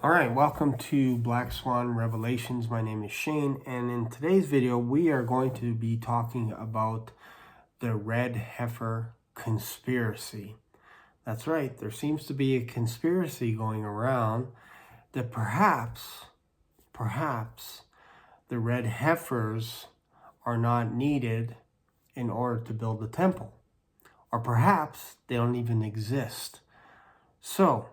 All right, welcome to Black Swan Revelations. My name is Shane, and in today's video, we are going to be talking about the red heifer conspiracy. That's right, there seems to be a conspiracy going around that perhaps the red heifers are not needed in order to build the temple, or perhaps they don't even exist. So,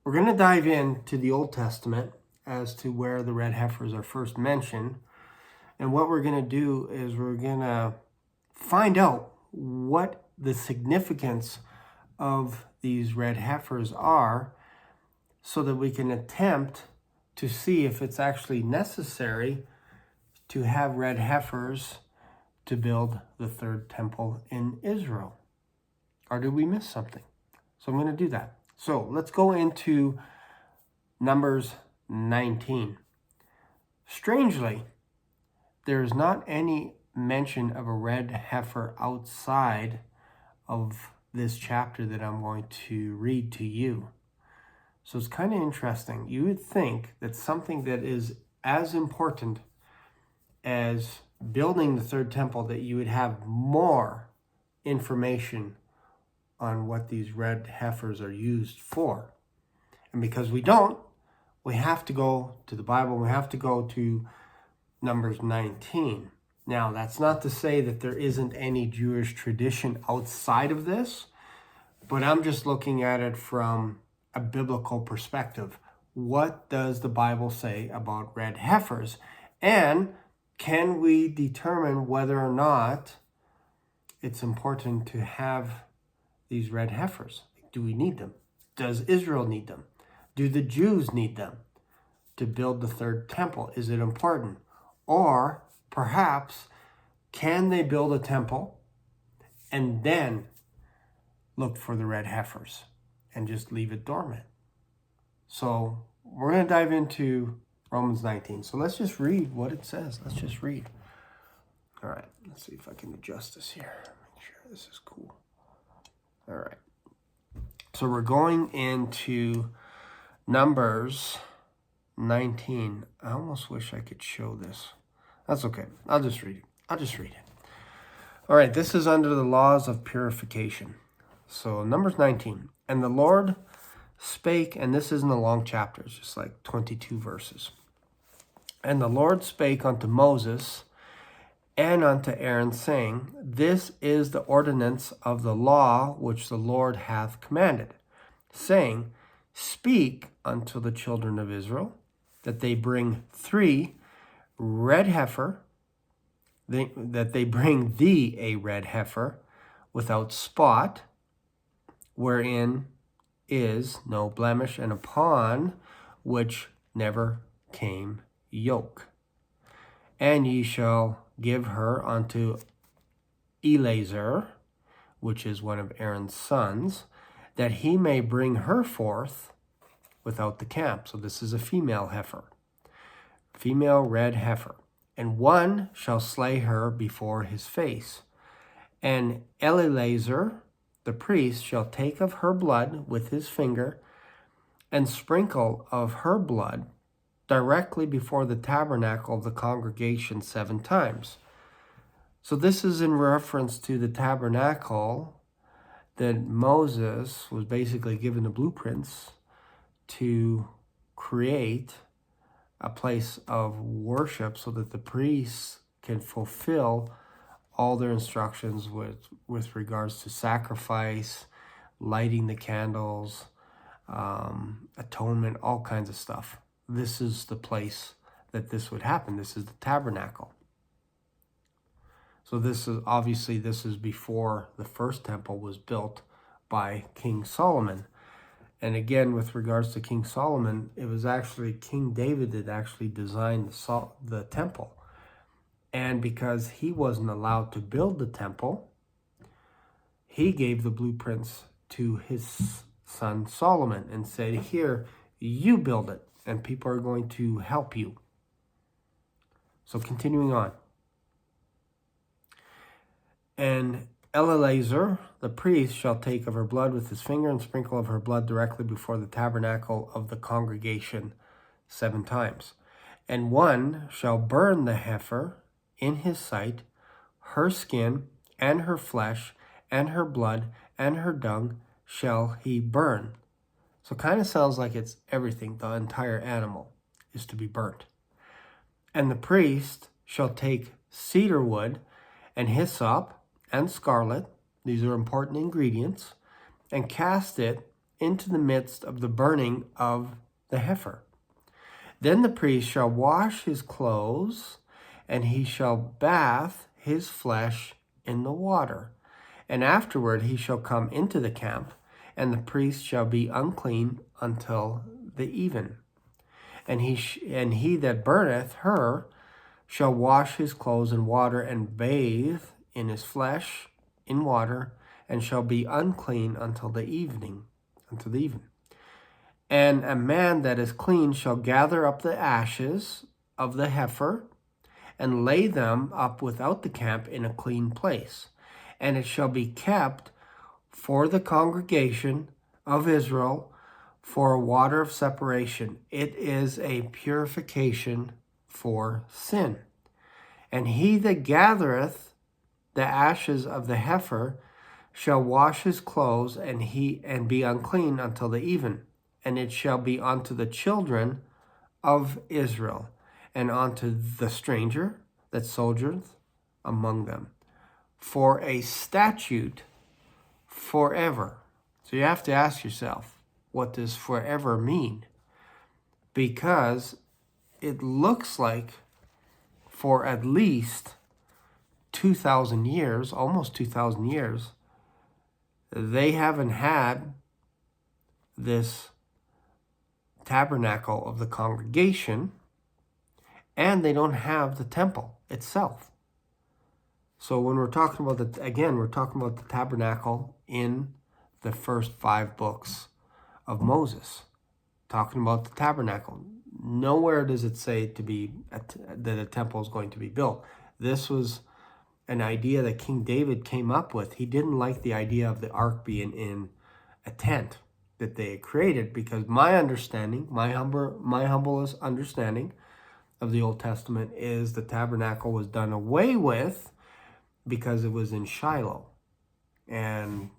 we're going to dive into the Old Testament as to where the red heifers are first mentioned. And what we're going to do is we're going to find out what the significance of these red heifers are so that we can attempt to see if it's actually necessary to have red heifers to build the third temple in Israel. Or did we miss something? So I'm going to do that. So let's go into Numbers 19. Strangely, there is not any mention of a red heifer outside of this chapter that I'm going to read to you. So it's kind of interesting. You would think that something that is as important as building the third temple, that you would have more information on what these red heifers are used for. And because we don't, we have to go to the Bible. We have to go to Numbers 19. Now, that's not to say that there isn't any Jewish tradition outside of this, but I'm just looking at it from a biblical perspective. What does the Bible say about red heifers? And can we determine whether or not it's important to have these red heifers? Do we need them? Does Israel need them? Do the Jews need them to build the third temple? Is it important? Or perhaps, can they build a temple and then look for the red heifers and just leave it dormant? So we're going to dive into Romans 19. So let's just read what it says. Let's just read. All right, let's see if I can adjust this here. Make sure this is cool. All right. So we're going into Numbers 19. I almost wish I could show this. That's okay. I'll just read it. All right. This is under the laws of purification. So Numbers 19. And the Lord spake, and this isn't a long chapter. It's just like 22 verses. And the Lord spake unto Moses and unto Aaron, saying, This is the ordinance of the law which the Lord hath commanded, saying, Speak unto the children of Israel, that they bring 3 red heifer, that they bring thee a red heifer without spot, wherein is no blemish, and upon which never came yoke. And ye shall give her unto Eleazar, which is one of Aaron's sons, that he may bring her forth without the camp. So this is a female heifer, female red heifer. And one shall slay her before his face. And Eleazar, the priest, shall take of her blood with his finger, and sprinkle of her blood directly before the tabernacle of the congregation 7 times. So this is in reference to the tabernacle that Moses was basically given the blueprints to create a place of worship so that the priests can fulfill all their instructions with regards to sacrifice, lighting the candles, atonement, all kinds of stuff. This is the place that this would happen. This is the tabernacle. So this is before the first temple was built by King Solomon. And again, with regards to King Solomon, it was actually King David that actually designed the temple. And because he wasn't allowed to build the temple, he gave the blueprints to his son Solomon and said, Here, you build it, and people are going to help you. So continuing on. And Eleazar, the priest, shall take of her blood with his finger and sprinkle of her blood directly before the tabernacle of the congregation 7 times. And one shall burn the heifer in his sight, her skin, and her flesh, and her blood, and her dung shall he burn. So it kind of sounds like it's everything, the entire animal is to be burnt. And the priest shall take cedar wood and hyssop and scarlet, these are important ingredients, and cast it into the midst of the burning of the heifer. Then the priest shall wash his clothes, and he shall bath his flesh in the water. And afterward he shall come into the camp, and the priest shall be unclean until the even. And he that burneth her shall wash his clothes in water, and bathe in his flesh in water, and shall be unclean until the evening, until the even. And a man that is clean shall gather up the ashes of the heifer, and lay them up without the camp in a clean place. And it shall be kept for the congregation of Israel for a water of separation. It is a purification for sin. And he that gathereth the ashes of the heifer shall wash his clothes, and be unclean until the even. And it shall be unto the children of Israel, and unto the stranger that sojourneth among them, for a statute forever. So you have to ask yourself, what does forever mean? Because it looks like for at least 2,000 years, almost 2,000 years, they haven't had this tabernacle of the congregation, and they don't have the temple itself. So when we're talking about we're talking about the tabernacle in the first 5 books of Moses, talking about the tabernacle. Nowhere does it say that a temple is going to be built. This was an idea that King David came up with. He didn't like the idea of the ark being in a tent that they had created, because my humblest understanding of the Old Testament is the tabernacle was done away with because it was in Shiloh. And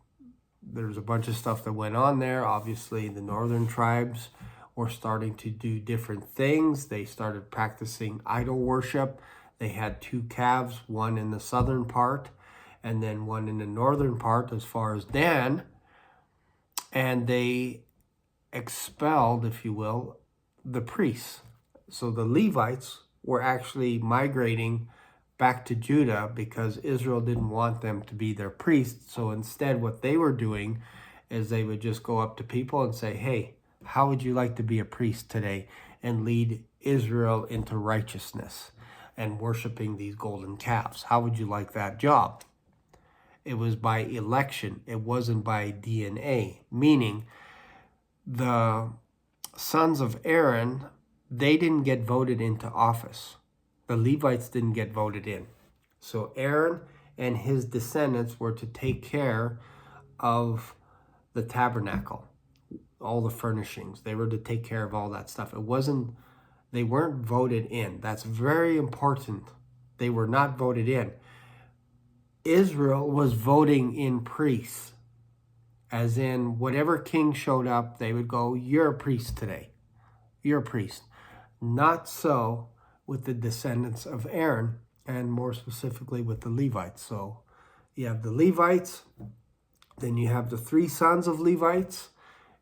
there's a bunch of stuff that went on there. Obviously, the northern tribes were starting to do different things. They started practicing idol worship. They had 2 calves, one in the southern part and then one in the northern part as far as Dan. And they expelled, if you will, the priests. So the Levites were actually migrating back to Judah because Israel didn't want them to be their priests. So instead, what they were doing is they would just go up to people and say, hey, how would you like to be a priest today and lead Israel into righteousness and worshiping these golden calves? How would you like that job? It was by election. It wasn't by DNA, meaning the sons of Aaron, they didn't get voted into office. The Levites didn't get voted in. So Aaron and his descendants were to take care of the tabernacle, all the furnishings. They were to take care of all that stuff. They weren't voted in. That's very important. They were not voted in. Israel was voting in priests, as in whatever king showed up, they would go, you're a priest today. You're a priest. Not so with the descendants of Aaron, and more specifically with the Levites. So you have the Levites, then you have the 3 sons of Levites,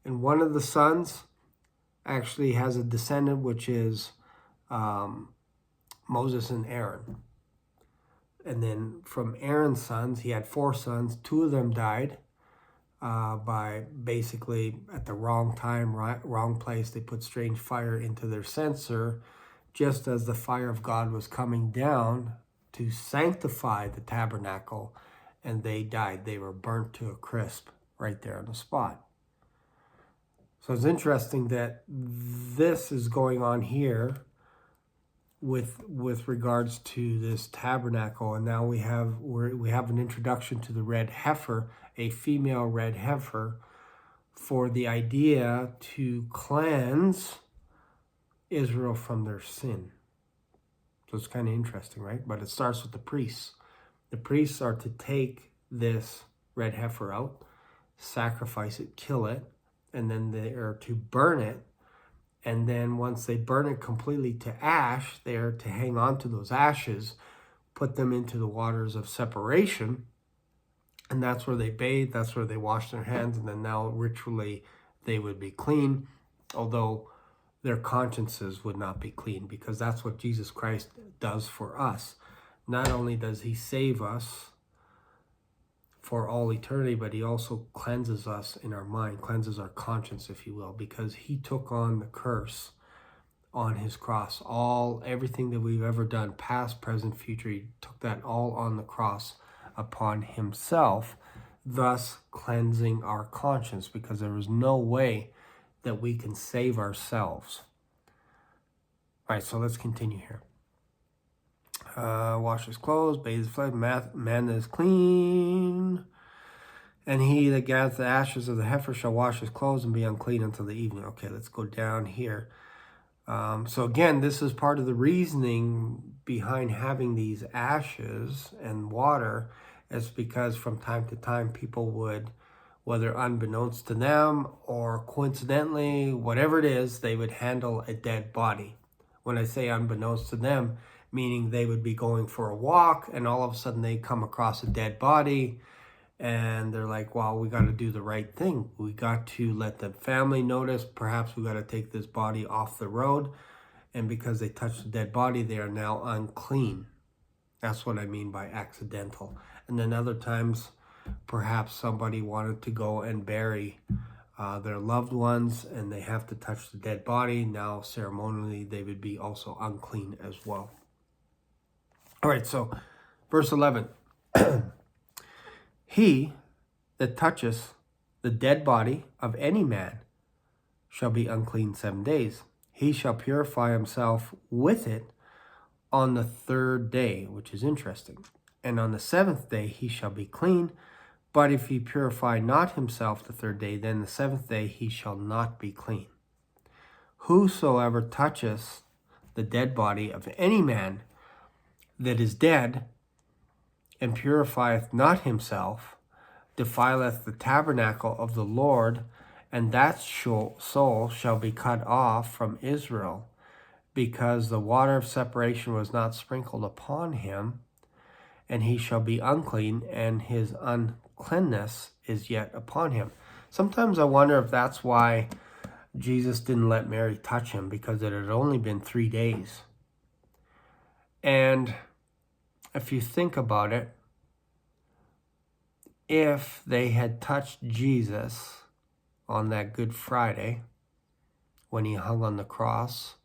and one of the sons actually has a descendant, which is Moses and Aaron. And then from Aaron's sons, he had 4 sons. 2 of them died by basically at the wrong time, wrong place. They put strange fire into their censer, just as the fire of God was coming down to sanctify the tabernacle, and they died. They were burnt to a crisp right there on the spot. So it's interesting that this is going on here with regards to this tabernacle, and now we have an introduction to the red heifer, a female red heifer, for the idea to cleanse Israel from their sin. So it's kind of interesting, right? But it starts with the priests. The priests are to take this red heifer out, sacrifice it, kill it, and then they are to burn it. And then once they burn it completely to ash, they are to hang on to those ashes, put them into the waters of separation, and that's where they bathe, that's where they wash their hands, and then now ritually they would be clean, although their consciences would not be clean, because that's what Jesus Christ does for us. Not only does he save us for all eternity, but he also cleanses us in our mind, cleanses our conscience, if you will, because he took on the curse on his cross. Everything that we've ever done, past, present, future, he took that all on the cross upon himself, thus cleansing our conscience, because there is no way that we can save ourselves. All right, so let's continue here. Wash his clothes, bathe his flesh, man that is clean. And he that gathereth the ashes of the heifer shall wash his clothes and be unclean until the evening. Okay, let's go down here. So again, this is part of the reasoning behind having these ashes and water. Is because from time to time people would, whether unbeknownst to them or coincidentally, whatever it is, they would handle a dead body. When I say unbeknownst to them, meaning they would be going for a walk and all of a sudden they come across a dead body and they're like, well, we got to do the right thing. We got to let the family notice. Perhaps we got to take this body off the road. And because they touched the dead body, they are now unclean. That's what I mean by accidental. And then other times, perhaps somebody wanted to go and bury their loved ones and they have to touch the dead body. Now, ceremonially, they would be also unclean as well. All right, so verse 11. He that toucheth the dead body of any man shall be unclean 7 days. He shall purify himself with it on the 3rd day, which is interesting. And on the 7th day he shall be clean. But if he purify not himself the 3rd day, then the 7th day he shall not be clean. Whosoever toucheth the dead body of any man that is dead, and purifieth not himself, defileth the tabernacle of the Lord, and that soul shall be cut off from Israel, because the water of separation was not sprinkled upon him, and he shall be unclean, and his uncleanness is yet upon him. Sometimes I wonder if that's why Jesus didn't let Mary touch him, because it had only been 3 days. And if you think about it, if they had touched Jesus on that Good Friday, when he hung on the cross,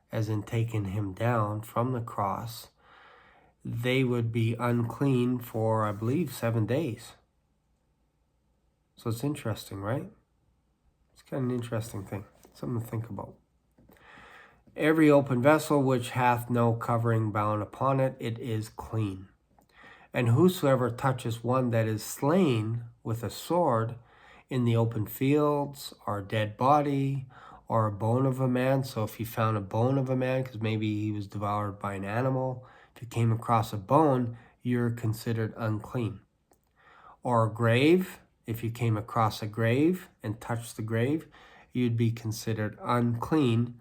as in taking him down from the cross, they would be unclean for, I believe, 7 days. So it's interesting, right? It's kind of an interesting thing, something to think about. Every open vessel which hath no covering bound upon it, it is clean. And whosoever touches one that is slain with a sword in the open fields, or a dead body, or a bone of a man. So if you found a bone of a man, because maybe he was devoured by an animal, if you came across a bone, you're considered unclean. Or a grave, if you came across a grave and touched the grave, you'd be considered unclean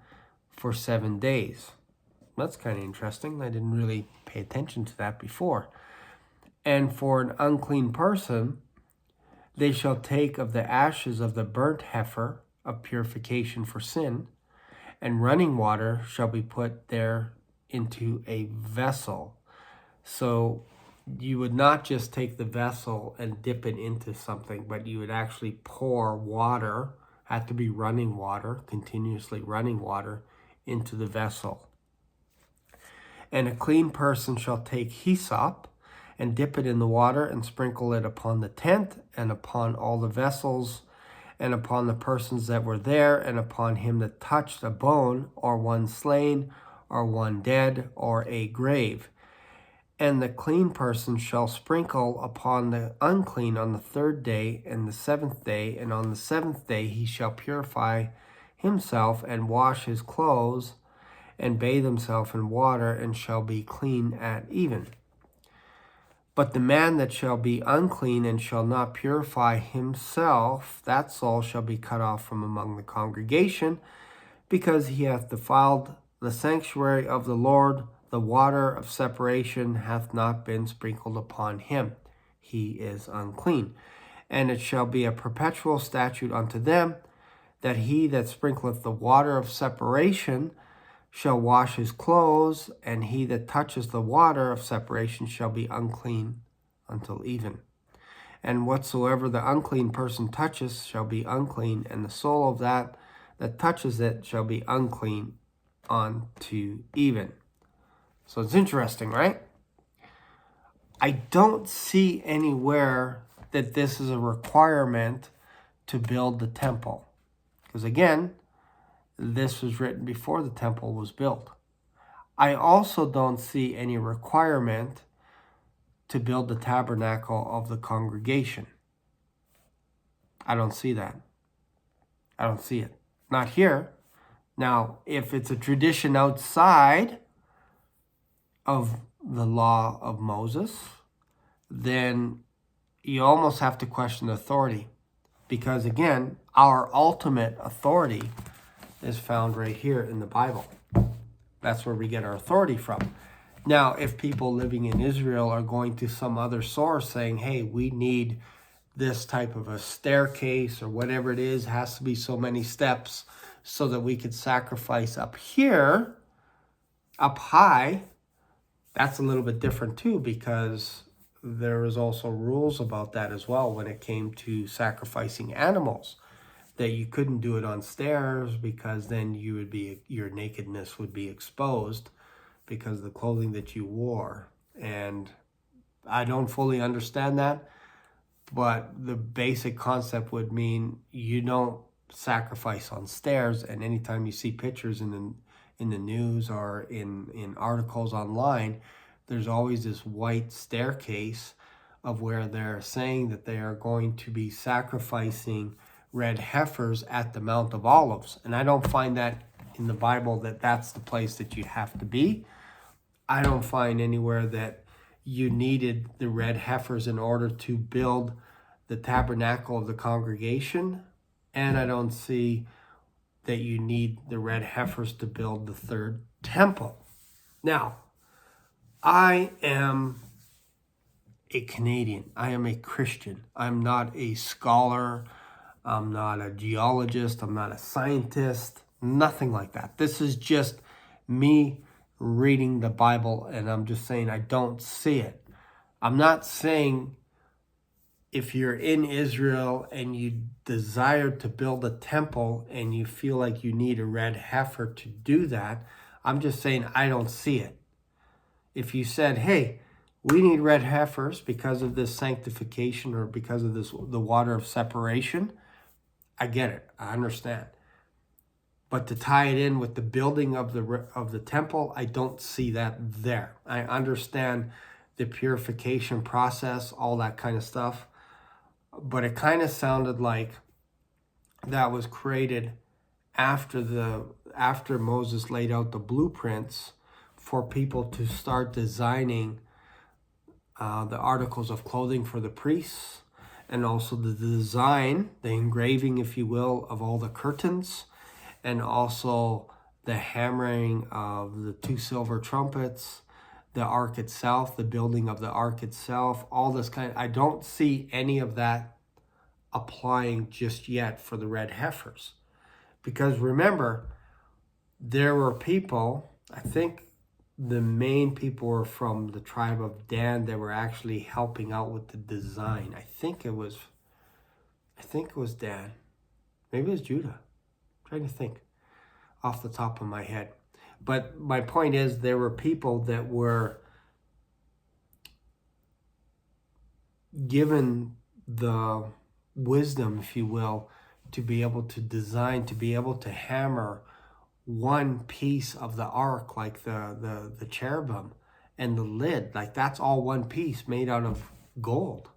for 7 days. That's kind of interesting. I didn't really pay attention to that before. And for an unclean person, they shall take of the ashes of the burnt heifer of purification for sin, and running water shall be put there into a vessel. So you would not just take the vessel and dip it into something, but you would actually pour water, had to be running water, continuously running water, into the vessel. And a clean person shall take hyssop, and dip it in the water, and sprinkle it upon the tent, and upon all the vessels, and upon the persons that were there, and upon him that touched a bone, or one slain, or one dead, or a grave. And the clean person shall sprinkle upon the unclean on the 3rd day and the 7th day, and on the 7th day he shall purify himself and wash his clothes and bathe himself in water, and shall be clean at even. But the man that shall be unclean and shall not purify himself, that soul shall be cut off from among the congregation, because he hath defiled the sanctuary of the Lord. The water of separation hath not been sprinkled upon him. He is unclean. And it shall be a perpetual statute unto them, that he that sprinkleth the water of separation shall wash his clothes, and he that touches the water of separation shall be unclean until even. And whatsoever the unclean person touches shall be unclean, and the soul of that touches it shall be unclean unto even. So it's interesting, right? I don't see anywhere that this is a requirement to build the temple. Because again, this was written before the temple was built. I also don't see any requirement to build the tabernacle of the congregation. I don't see that. I don't see it. Not here. Now, if it's a tradition outside of the law of Moses, then you almost have to question authority. Because again, our ultimate authority is found right here in the Bible. That's where we get our authority from. Now, if people living in Israel are going to some other source saying, hey, we need this type of a staircase or whatever it is, has to be so many steps so that we could sacrifice up here, up high, that's a little bit different too, because there was also rules about that as well when it came to sacrificing animals, that you couldn't do it on stairs because then your nakedness would be exposed because of the clothing that you wore. And I don't fully understand that, but the basic concept would mean you don't sacrifice on stairs. And anytime you see pictures in the news or in articles online, there's always this white staircase of where they're saying that they are going to be sacrificing red heifers at the Mount of Olives. And I don't find that in the Bible that that's the place that you have to be. I don't find anywhere that you needed the red heifers in order to build the tabernacle of the congregation. And I don't see that you need the red heifers to build the 3rd temple. Now, I am a Canadian. I am a Christian. I'm not a scholar. I'm not a geologist. I'm not a scientist. Nothing like that. This is just me reading the Bible, and I'm just saying I don't see it. I'm not saying if you're in Israel and you desire to build a temple and you feel like you need a red heifer to do that, I'm just saying I don't see it. If you said, hey, we need red heifers because of this sanctification or because of the water of separation, I get it. I understand. But to tie it in with the building of the temple, I don't see that there. I understand the purification process, all that kind of stuff. But it kind of sounded like that was created after Moses laid out the blueprints for people to start designing the articles of clothing for the priests, and also the design, the engraving, if you will, of all the curtains, and also the hammering of the 2 silver trumpets, the ark itself, the building of the ark itself, all this kind. I don't see any of that applying just yet for the red heifers. Because remember, there were people, I think the main people were from the tribe of Dan that were actually helping out with the design. I think it was Dan. Maybe it was Judah. I'm trying to think off the top of my head. But my point is, there were people that were given the wisdom, if you will, to be able to design, to be able to hammer one piece of the ark, like the cherubim and the lid, like that's all one piece made out of gold.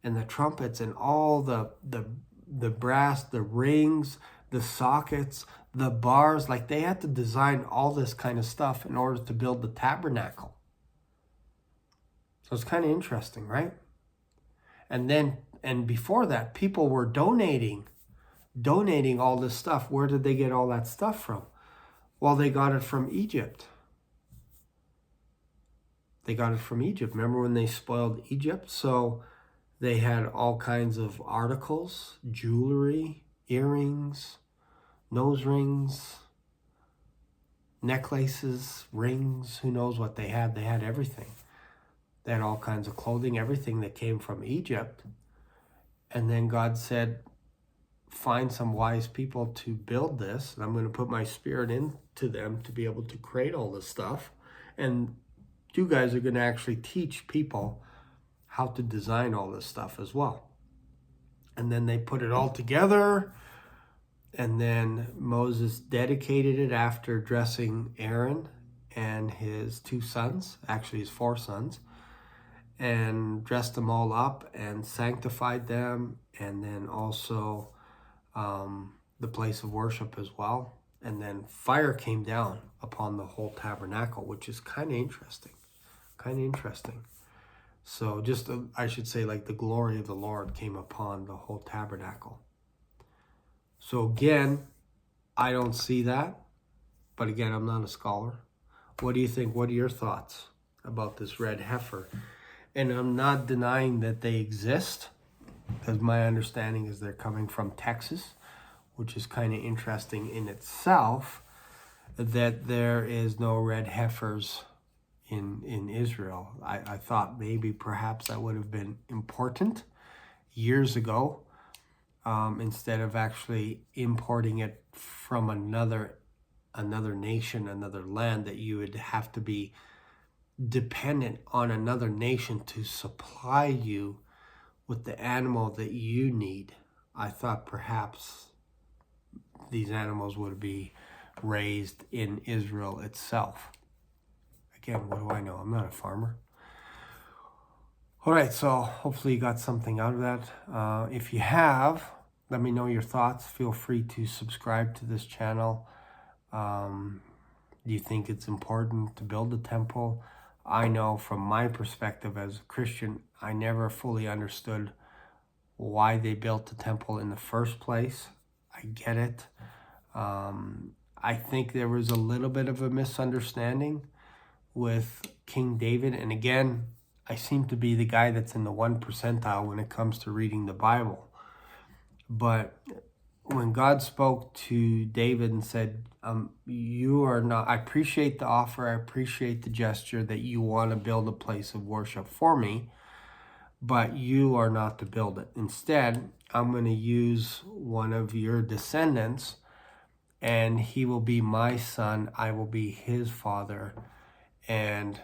And the trumpets and all the brass, the rings, the sockets, the bars, like they had to design all this kind of stuff in order to build the tabernacle. So it's kind of interesting, right? And before that, people were donating all this stuff. Where did they get all that stuff from? Well, they got it from Egypt. They got it from Egypt. Remember when they spoiled Egypt? So they had all kinds of articles, jewelry, earrings, nose rings, necklaces, rings, who knows what they had. They had everything. They had all kinds of clothing, everything that came from Egypt. And then God said, find some wise people to build this. And I'm going to put my spirit into them to be able to create all this stuff. And you guys are going to actually teach people how to design all this stuff as well. And then they put it all together. And then Moses dedicated it after dressing Aaron and his 2 sons, actually his 4 sons, and dressed them all up and sanctified them. And then also the place of worship as well. And then fire came down upon the whole tabernacle, which is kind of interesting. So just, I should say, like the glory of the Lord came upon the whole tabernacle. So again, I don't see that. But again, I'm not a scholar. What do you think? What are your thoughts about this red heifer? And I'm not denying that they exist, because my understanding is they're coming from Texas, which is kind of interesting in itself, that there is no red heifers in Israel. I thought maybe perhaps that would have been important years ago, instead of actually importing it from another nation, another land, that you would have to be dependent on another nation to supply you with the animal that you need. I thought perhaps these animals would be raised in Israel itself. Again, what do I know? I'm not a farmer. All right, so hopefully you got something out of that. If you have, let me know your thoughts. Feel free to subscribe to this channel. Do you think it's important to build a temple? I know from my perspective as a Christian, I never fully understood why they built the temple in the first place. I get it. I think there was a little bit of a misunderstanding with King David. And again, I seem to be the guy that's in the 1 percentile when it comes to reading the Bible. But when God spoke to David and said, you are not, I appreciate the offer, I appreciate the gesture that you want to build a place of worship for me, but you are not to build it. Instead, I'm going to use one of your descendants, and he will be my son, I will be his father, and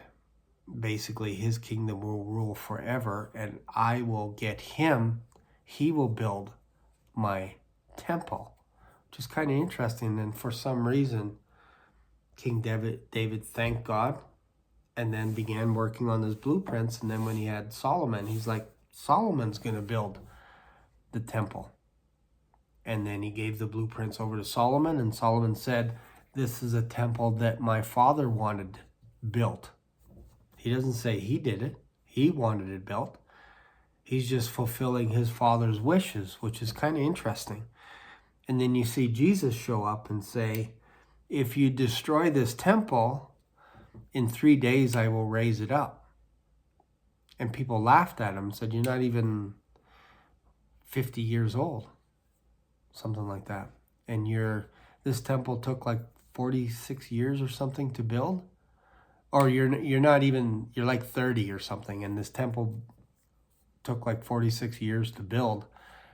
basically his kingdom will rule forever, and I will get him, he will build my temple, which is kind of interesting. And for some reason, King David thanked God and then began working on his blueprints. And then when he had Solomon, he's like, Solomon's going to build the temple. And then he gave the blueprints over to Solomon, and Solomon said, this is a temple that my father wanted built. He doesn't say he did it. He wanted it built. He's just fulfilling his father's wishes, which is kind of interesting. And then you see Jesus show up and say, if you destroy this temple, in 3 days I will raise it up. And people laughed at him and said, you're not even 50 years old. Something like that. And this temple took like 46 years or something to build. Or you're like 30 or something, and this temple took like 46 years to build.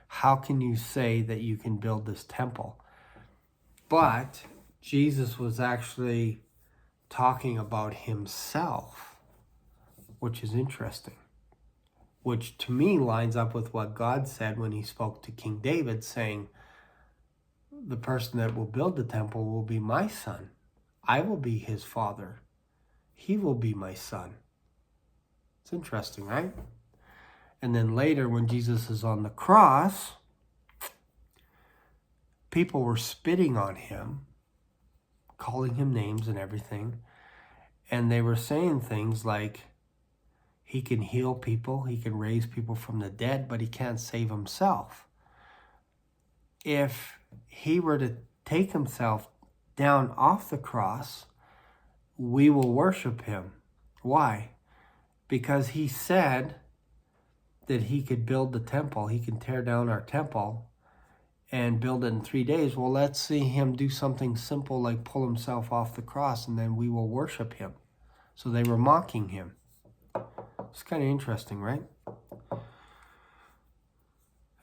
How can you say that you can build this temple? But Jesus was actually talking about himself, which is interesting, which to me lines up with what God said when he spoke to King David, saying, the person that will build the temple will be my son. I will be his father. He will be my son. It's interesting, right? And then later, when Jesus is on the cross, people were spitting on him, calling him names and everything. And they were saying things like, he can heal people, he can raise people from the dead, but he can't save himself. If he were to take himself down off the cross, we will worship him. Why? Because he said that he could build the temple. He can tear down our temple and build it in 3 days. Well, let's see him do something simple like pull himself off the cross, and then we will worship him. So they were mocking him. It's kind of interesting, right?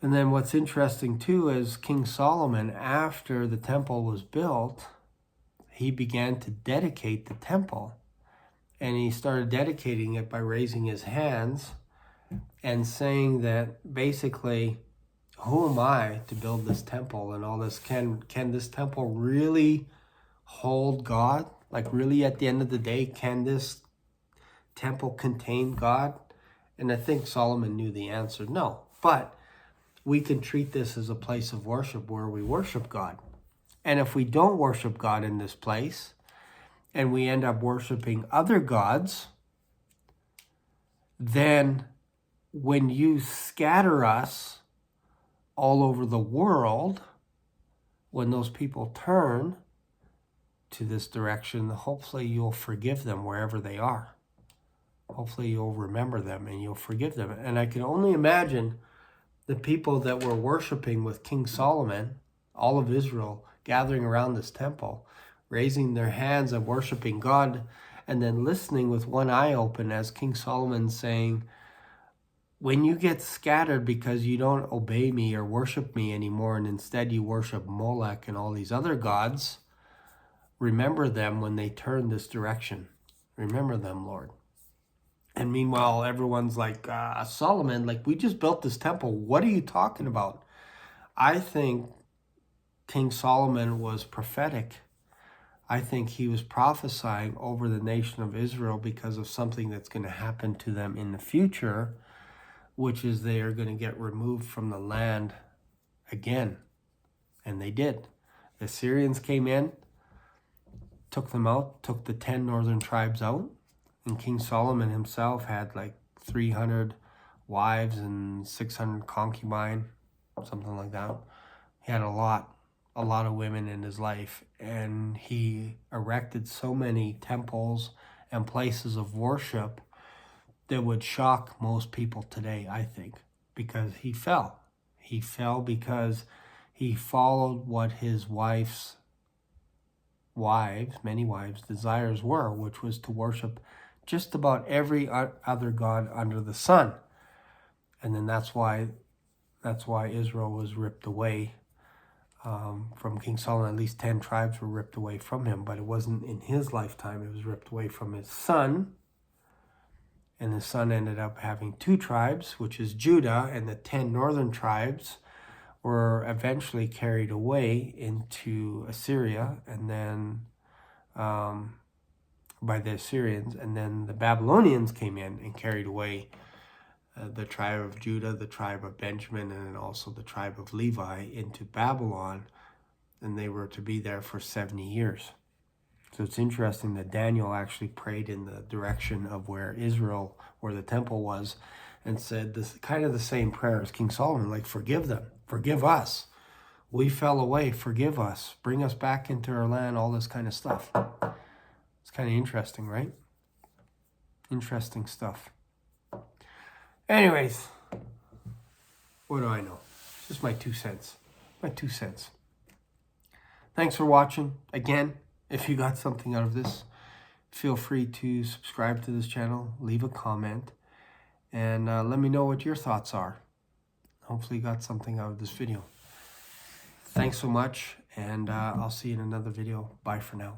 And then what's interesting too is King Solomon, after the temple was built, he began to dedicate the temple. And he started dedicating it by raising his hands and saying that basically, who am I to build this temple and all this? Can this temple really hold God? Like really at the end of the day, can this temple contain God? And I think Solomon knew the answer, no. But we can treat this as a place of worship where we worship God. And if we don't worship God in this place, and we end up worshiping other gods, then when you scatter us all over the world, when those people turn to this direction, hopefully you'll forgive them wherever they are. Hopefully you'll remember them and you'll forgive them. And I can only imagine the people that were worshiping with King Solomon, all of Israel, gathering around this temple, raising their hands and worshiping God, and then listening with one eye open as King Solomon saying, when you get scattered because you don't obey me or worship me anymore, and instead you worship Molech and all these other gods, remember them when they turn this direction. Remember them, Lord. And meanwhile, everyone's like, Solomon, like, we just built this temple. What are you talking about? I think King Solomon was prophetic. I think he was prophesying over the nation of Israel because of something that's going to happen to them in the future, which is they are going to get removed from the land again. And they did. The Assyrians came in, took them out, took the 10 northern tribes out. And King Solomon himself had like 300 wives and 600 concubines, something like that. He had a lot of women in his life. And he erected so many temples and places of worship that would shock most people today, I think, because he fell. He fell because he followed what his many wives' desires were, which was to worship just about every other god under the sun. And then that's why Israel was ripped away from King Solomon. At least 10 tribes were ripped away from him, but it wasn't in his lifetime. It was ripped away from his son. And his son ended up having 2 tribes, which is Judah, and the 10 northern tribes were eventually carried away into Assyria, and then by the Assyrians, and then the Babylonians came in and carried away the tribe of Judah, the tribe of Benjamin, and then also the tribe of Levi into Babylon, and they were to be there for 70 years. So it's interesting that Daniel actually prayed in the direction of where Israel, where the temple was, and said this kind of the same prayer as King Solomon, like, forgive them, forgive us. We fell away, forgive us, bring us back into our land, all this kind of stuff. It's kind of interesting, right? Interesting stuff. Anyways, what do I know? It's just my 2 cents. My 2 cents. Thanks for watching. Again, if you got something out of this, feel free to subscribe to this channel, leave a comment, and let me know what your thoughts are. Hopefully you got something out of this video. Thanks so much, and I'll see you in another video. Bye for now.